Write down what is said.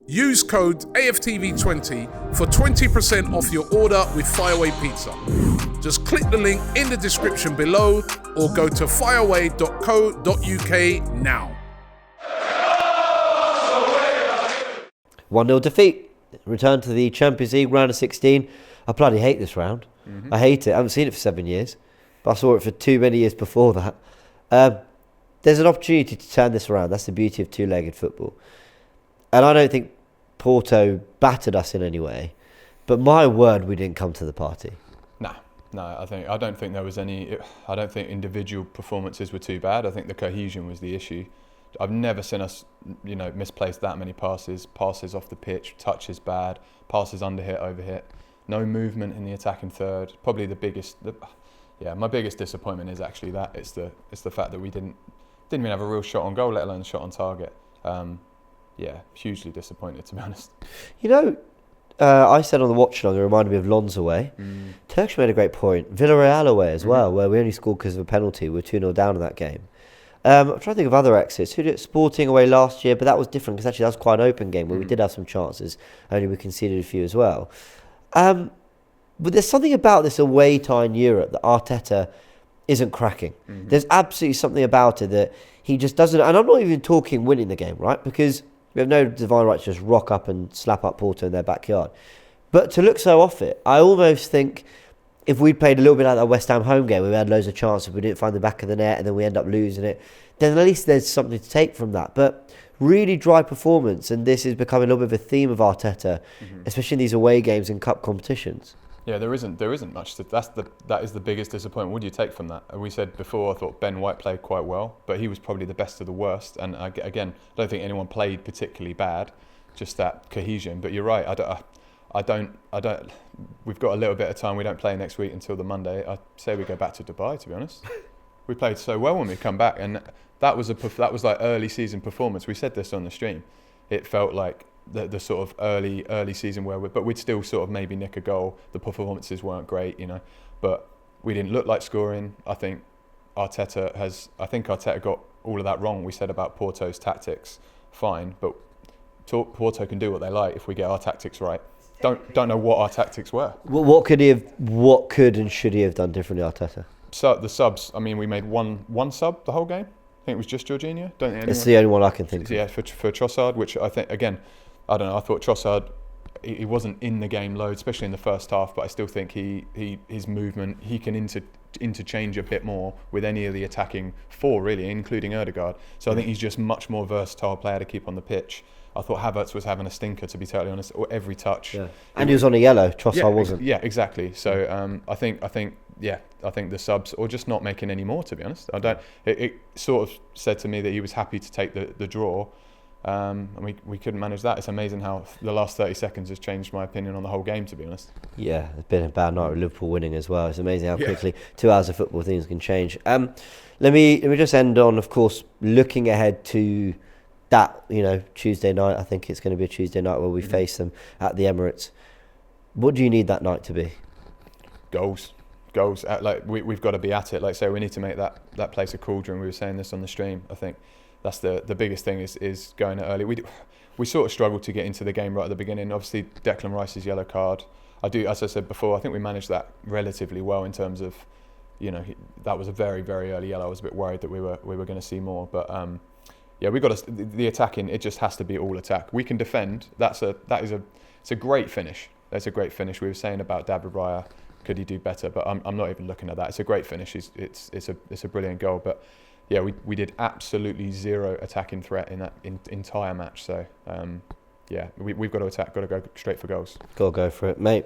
Use code AFTV20 for 20% off your order with Fireaway Pizza. Just click the link in the description below or go to fireaway.co.uk now. 1-0 defeat. Return to the Champions League round of 16. I bloody hate this round. I hate it. I haven't seen it for 7 years, but I saw it for too many years before that. There's an opportunity to turn this around. That's the beauty of two-legged football. And I don't think Porto battered us in any way, but my word, we didn't come to the party. No, I don't think there was any. I don't think individual performances were too bad. I think the cohesion was the issue. I've never seen us, misplace that many passes off the pitch, touches bad, passes underhit, overhit, no movement in the attacking third. Probably my biggest disappointment is actually that it's the fact that we didn't even have a real shot on goal, let alone a shot on target. Hugely disappointed, to be honest. I said on the watch along, it reminded me of Lens away. Turkish made a great point. Villarreal away as well, where we only scored because of a penalty. We were 2-0 down in that game. I'm trying to think of other exits. Who did Sporting away last year, but that was different because actually that was quite an open game where we did have some chances, only we conceded a few as well. But there's something about this away tie in Europe that Arteta isn't cracking. There's absolutely something about it that he just doesn't, and I'm not even talking winning the game, right? Because we have no divine right to just rock up and slap up Porto in their backyard. But to look so off it, I almost think if we played a little bit like that West Ham home game, where we had loads of chances, we didn't find the back of the net, and then we end up losing it, then at least there's something to take from that. But really dry performance, and this is becoming a little bit of a theme of Arteta, especially in these away games and cup competitions. Yeah, there isn't much. That is the biggest disappointment. What do you take from that? We said before, I thought Ben White played quite well, but he was probably the best of the worst. And again, I don't think anyone played particularly bad. Just that cohesion. But you're right. I don't. We've got a little bit of time. We don't play next week until the Monday. I say we go back to Dubai. To be honest, we played so well when we come back, and that was like early season performance. We said this on the stream. It felt like the sort of early season but we'd still sort of maybe nick a goal. The performances weren't great, but we didn't look like scoring. I think Arteta got all of that wrong. We said about Porto's tactics, fine, but Porto can do what they like if we get our tactics right. Don't know what our tactics were. What could and should he have done differently, Arteta? So the subs. I mean, we made one sub the whole game. I think it was just Jorginho. It's the only one I can think of. Yeah, for Trossard, which I think again. I don't know. I thought Trossard, he wasn't in the game loads, especially in the first half. But I still think his movement, he can interchange a bit more with any of the attacking four, really, including Ødegaard. So I think he's just much more versatile player to keep on the pitch. I thought Havertz was having a stinker, to be totally honest, or every touch. Yeah. And he was on a yellow. Trossard wasn't. Yeah, exactly. So I think the subs, or just not making any more, to be honest. It sort of said to me that he was happy to take the draw. And we couldn't manage that. It's amazing how the last 30 seconds has changed my opinion on the whole game, to be honest. Yeah, it's been a bad night with Liverpool winning as well. It's amazing how quickly 2 hours of football things can change. Let me just end on, of course, looking ahead to that, Tuesday night. I think it's going to be a Tuesday night where we face them at the Emirates. What do you need that night to be? Goals. Like we've got to be at it. Like say, we need to make that place a cauldron. We were saying this on the stream. I think that's the biggest thing is going early. We sort of struggled to get into the game right at the beginning. Obviously, Declan Rice's yellow card. As I said before, I think we managed that relatively well in terms of, that was a very, very early yellow. I was a bit worried that we were going to see more, but we got the attacking. It just has to be all attack. We can defend. It's a great finish. That's a great finish. We were saying about David Raya. Could he do better? But I'm not even looking at that. It's a great finish. It's a brilliant goal, but. Yeah, we did absolutely zero attacking threat in that entire match. So, we've got to attack, got to go straight for goals. Got to go for it, mate.